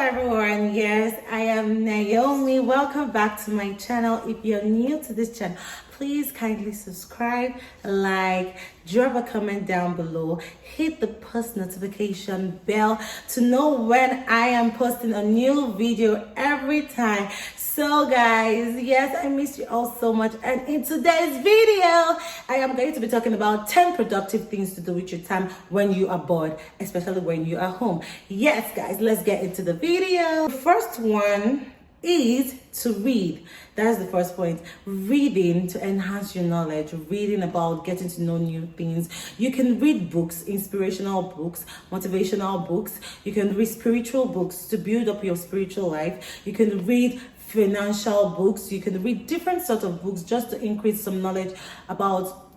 everyone. Yes, I am Naomi. Welcome back to my channel. If you're new to this channel, please kindly subscribe, like, drop a comment down below, hit the post notification bell to know when I am posting a new video every time. So guys, yes, I miss you all so much, and in today's video I am going to be talking about 10 productive things to do with your time when you are bored, especially when you are home. Yes guys, let's get into the video. The first one is to read. That's the first point. Reading to enhance your knowledge, reading about getting to know new things. You can read books, inspirational books, motivational books. You can read spiritual books to build up your spiritual life. You can read financial books. You can read different sorts of books just to increase some knowledge about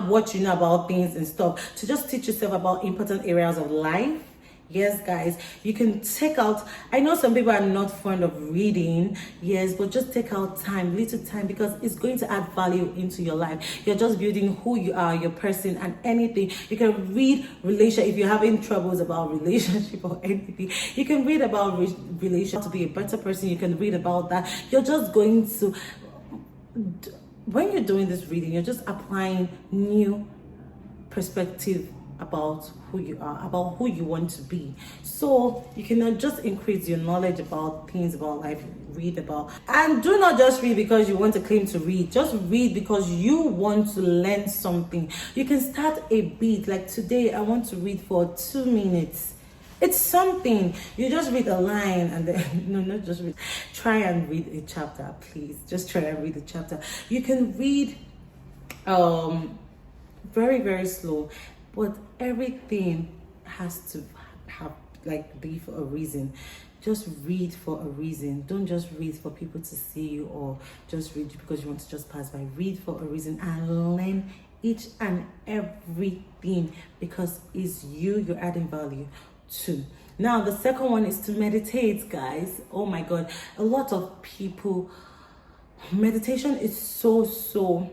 what you know about things and stuff, to just teach yourself about important areas of life. Yes guys, you can take out, I know some people are not fond of reading, yes, but just take out time, little time, because it's going to add value into your life. You're just building who you are, your person, and anything. You can read if you're having troubles about relationship or anything, you can read about relationship to be a better person. You can read about that. You're just going to, when you're doing this reading, you're just applying new perspective about who you are, about who you want to be. So you can just increase your knowledge about things about life. Read about, and do not just read because you want to claim to read. Just read because you want to learn something. You can start a bit, like today I want to read for 2 minutes. It's something. You just read a line and then no, not just read, try and read a chapter, please. Just try and read a chapter. You can read very slow, but everything has to be for a reason. Just read for a reason. Don't just read for people to see you, or just read because you want to just pass by. Read for a reason and learn each and everything, because it's you're adding value to. Now the second one is to meditate, guys. Oh my god, a lot of people, meditation is so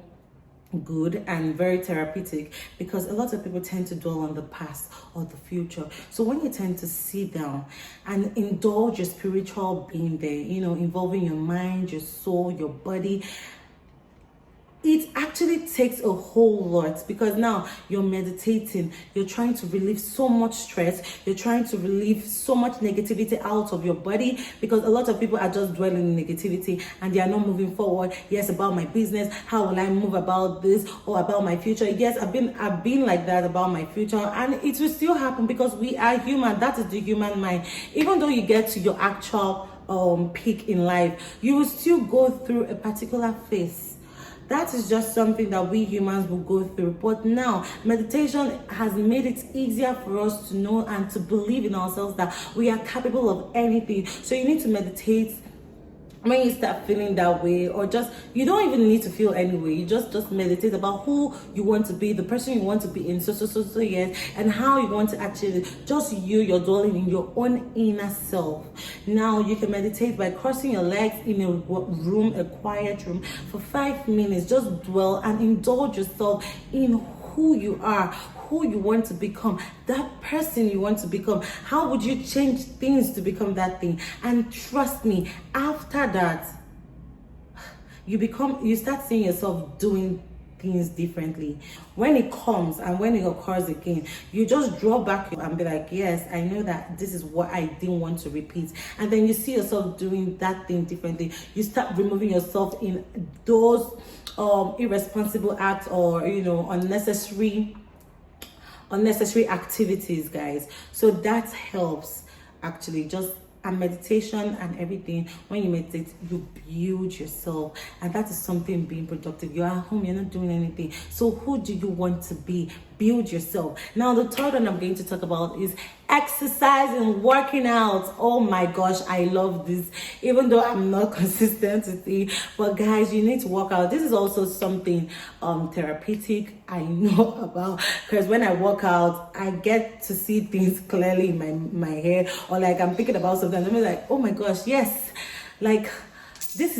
good and very therapeutic, because a lot of people tend to dwell on the past or the future. So when you tend to sit down and indulge your spiritual being there, involving your mind, your soul, your body, it actually takes a whole lot, because now you're meditating, you're trying to relieve so much stress, you're trying to relieve so much negativity out of your body, because a lot of people are just dwelling in negativity and they are not moving forward. Yes, about my business, how will I move about this, or about my future. Yes, I've been like that about my future, and it will still happen because we are human. That is the human mind. Even though you get to your actual peak in life, you will still go through a particular phase. That is just something that we humans will go through. But now, meditation has made it easier for us to know and to believe in ourselves that we are capable of anything. So you need to meditate when you start feeling that way, or just, you don't even need to feel anyway. You just meditate about who you want to be, the person you want to be in so years, and how you want to actually, just you're dwelling in your own inner self. Now you can meditate by crossing your legs in a room, a quiet room, for 5 minutes. Just dwell and indulge yourself in who you are, who you want to become, that person you want to become. How would you change things to become that thing? And trust me, after that, you start seeing yourself doing things differently. When it comes and when it occurs again, you just draw back and be like, yes, I know that this is what I didn't want to repeat. And then you see yourself doing that thing differently. You start removing yourself in those irresponsible acts, or unnecessary activities, guys. So that helps actually. Just and meditation and everything, when you meditate, you build yourself, and that is something being productive. You're at home, you're not doing anything, so who do you want to be? Build yourself. Now the third one I'm going to talk about is exercise and working out. Oh my gosh, I love this, even though I'm not consistent with it. But guys, you need to work out. This is also something therapeutic I know about, because when I work out, I get to see things clearly in my head, or like I'm thinking about something and I'm like, oh my gosh, yes, like this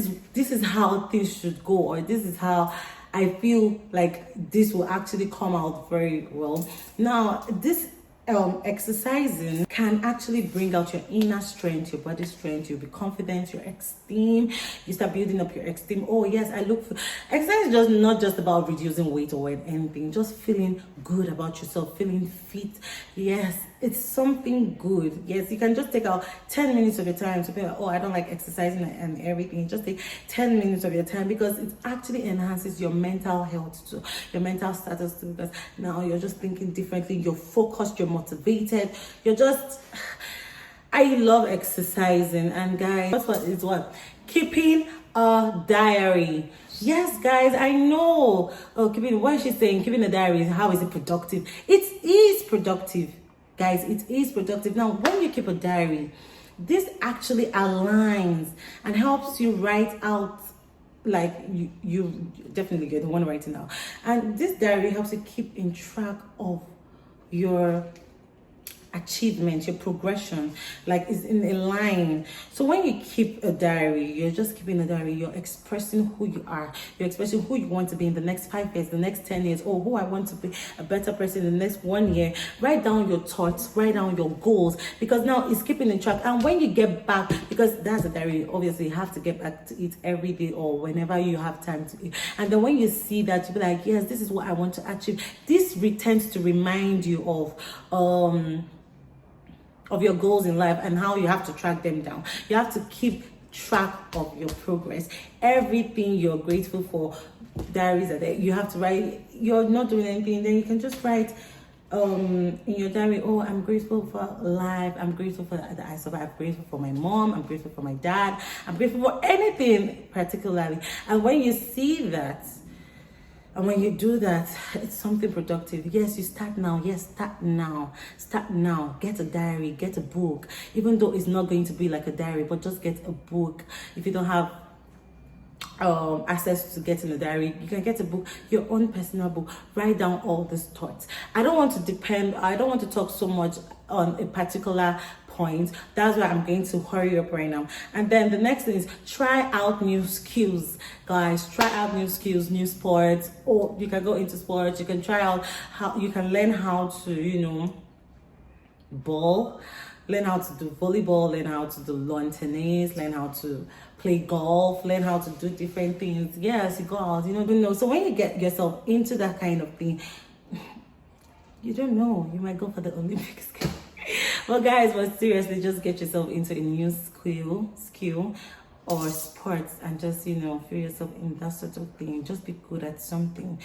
is how things should go, or this is how I feel like this will actually come out very well. Now, this exercising can actually bring out your inner strength, your body strength. You'll be confident, your esteem. You start building up your esteem. Oh yes, I look for exercise is just not just about reducing weight or anything, just feeling good about yourself, feeling fit. Yes, it's something good. Yes, you can just take out 10 minutes of your time to be like, oh, I don't like exercising and everything. Just take 10 minutes of your time, because it actually enhances your mental health too, your mental status too, because now you're just thinking differently, you're focused, you're motivated, you're just, I love exercising. And guys, that's what is what? Keeping a diary. Yes, guys, I know. Oh, what is she saying? Keeping a diary, how is it productive? It is productive. Guys, it is productive. Now, when you keep a diary, this actually aligns and helps you write out, like you definitely get the one writing now. And this diary helps you keep in track of your achievement, your progression, like is in a line. So when you keep a diary, you're just keeping a diary, you're expressing who you are, you're expressing who you want to be in the next 5 years, the next 10 years, or who I want to be a better person in the next 1 year. Write down your thoughts, write down your goals, because now it's keeping in track. And when you get back, because that's a diary, obviously you have to get back to it every day or whenever you have time to eat. And then when you see that, you'll be like, yes, this is what I want to achieve. This tends to remind you of your goals in life and how you have to track them down. You have to keep track of your progress. Everything you're grateful for, diaries are there. You have to write. You're not doing anything, then you can just write in your diary, oh, I'm grateful for life, I'm grateful for that I survived, I'm grateful for my mom, I'm grateful for my dad, I'm grateful for anything particularly. And when you see that, and when you do that, it's something productive. Yes, you start now. Yes, start now. Start now. Get a diary, get a book. Even though it's not going to be like a diary, but just get a book. If you don't have access to getting a diary, you can get a book, your own personal book. Write down all these thoughts. I don't want to talk so much on a particular point. That's why I'm going to hurry up right now. And then the next thing is try out new skills, guys. Try out new skills, new sports, or you can go into sports. You can try out how you can learn how to, ball, learn how to do volleyball, learn how to do lawn tennis, learn how to play golf, learn how to do different things. Yes, you go out, So when you get yourself into that kind of thing, you don't know, you might go for the Olympics. Well, guys, but seriously, just get yourself into a new skill or sports, and just feel yourself in that sort of thing. Just be good at something.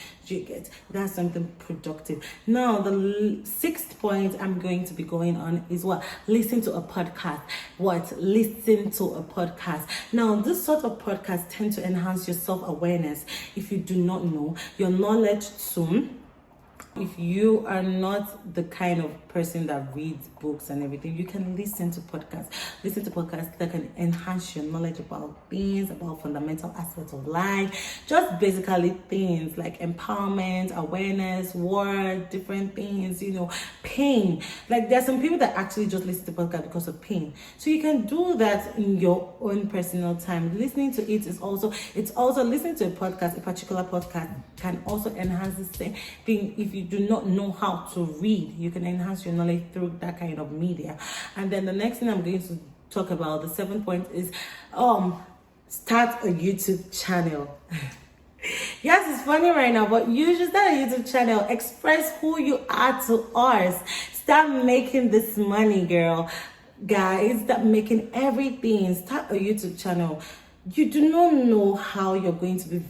That's something productive. Now the 6th point I'm going to be going on is what? Listen to a podcast. Listen to a podcast. Now this sort of podcast tend to enhance your self-awareness. If you do not know, your knowledge soon. If you are not the kind of person that reads books and everything, you can listen to podcasts. Listen to podcasts that can enhance your knowledge about things, about fundamental aspects of life. Just basically things like empowerment, awareness, work, different things, pain. Like there's some people that actually just listen to podcasts because of pain. So you can do that in your own personal time. Listening to it is also listening to a particular podcast can also enhance the same thing. If you do not know how to read, you can enhance your knowledge through that kind of media. And then the next thing I'm going to talk about, the 7th point, is start a YouTube channel. Yes, it's funny right now, but you should start a YouTube channel. Express who you are to us. Start making this money, girl. Guys, start making everything. Start a YouTube channel. You do not know how you're going to be.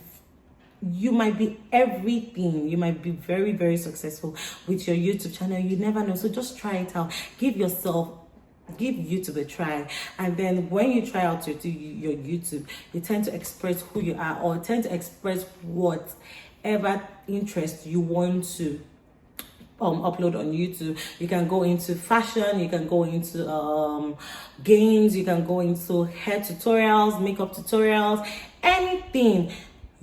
You might be everything. You might be very, very successful with your YouTube channel. You never know. So just try it out. Give YouTube a try. And then when you try out your YouTube, you tend to express who you are, or tend to express whatever interest you want to upload on YouTube. You can go into fashion, you can go into games, you can go into hair tutorials, makeup tutorials, anything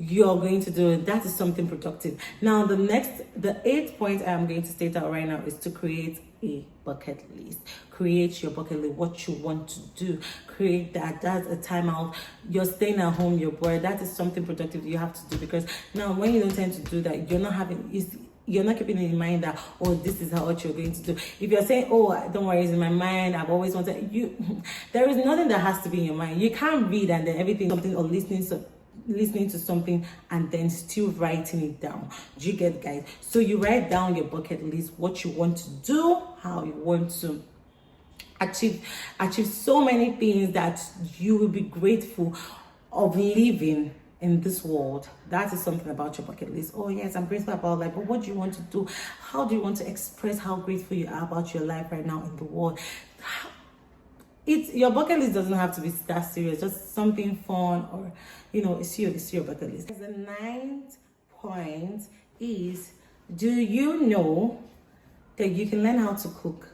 you're going to do. That is something productive. Now the 8th point I'm going to state out right now is to create a bucket list. Create your bucket list, what you want to do. Create that. That's a timeout. You're staying at home, you're bored. That is something productive you have to do, because now when you don't tend to do that, you're not having you're not keeping in mind that, oh, this is how what you're going to do. If you're saying, oh, don't worry, it's in my mind, I've always wanted you, there is nothing that has to be in your mind. You can't read and then everything, something, or listening to something and then still writing it down. Do you get, guys? So you write down your bucket list, what you want to do, how you want to achieve so many things that you will be grateful of living in this world. That is something about your bucket list. Oh yes, I'm grateful about life, but what do you want to do? How do you want to express how grateful you are about your life right now in the world? Your bucket list doesn't have to be that serious, just something fun, or it's your bucket list. The ninth point is, do you know that you can learn how to cook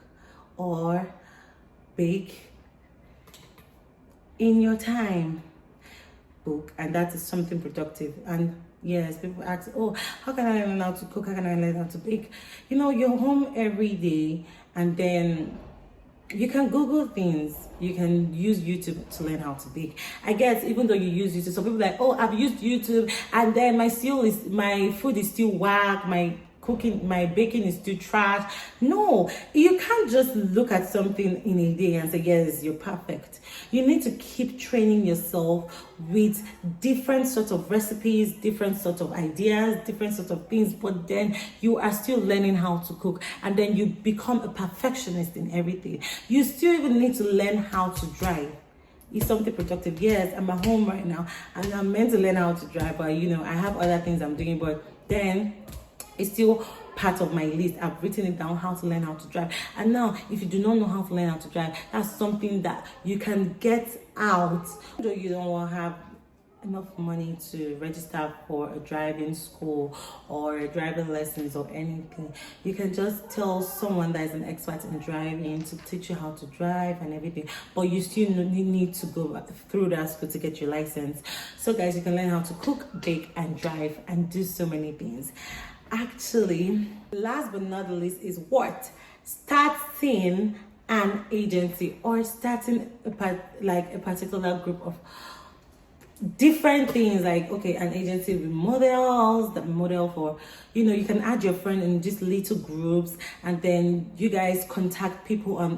or bake in your time? Book, and that is something productive. And yes, people ask, oh, how can I learn how to cook? How can I learn how to bake? You're home every day, and then you can Google things. You can use YouTube to learn how to bake. I guess even though you use YouTube, some people are like, oh, I've used YouTube, and then my food is still whack, my baking is still trash. No, you can't just look at something in a day and say, yes, you're perfect. You need to keep training yourself with different sorts of recipes, different sorts of ideas, different sorts of things, but then you are still learning how to cook, and then you become a perfectionist in everything. You still even need to learn how to drive. It's something productive. Yes, I'm at home right now and I'm meant to learn how to drive, but I have other things I'm doing, but then it's still part of my list. I've written it down, how to learn how to drive. And now, if you do not know how to learn how to drive, that's something that you can get out. Though you don't have enough money to register for a driving school or driving lessons or anything, you can just tell someone that is an expert in driving to teach you how to drive and everything, but you still need to go through that school to get your license. So guys, you can learn how to cook, bake, and drive, and do so many things. Actually, last but not the least is what? Starting an agency, or starting a particular group of different things. Like, okay, an agency with models that model for, you can add your friend in just little groups, and then you guys contact people on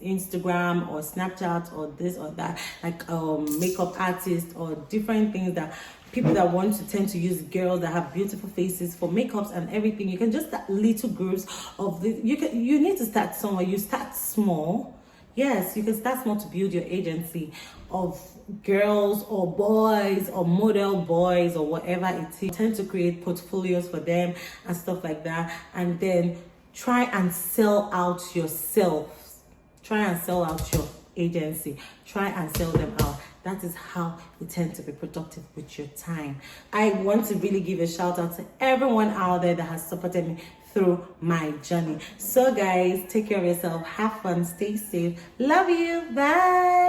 Instagram or Snapchat or this or that, like makeup artists or different things, that people that want to tend to use girls that have beautiful faces for makeups and everything. You can just start little groups of this. You need to start somewhere. You start small. Yes, you can start small to build your agency of girls or boys or model boys or whatever it is. You tend to create portfolios for them and stuff like that, and then try and sell out yourself. Try and sell out your agency. Try and sell them out. That is how you tend to be productive with your time. I want to really give a shout out to everyone out there that has supported me through my journey. So guys, take care of yourself, have fun, stay safe, love you, bye.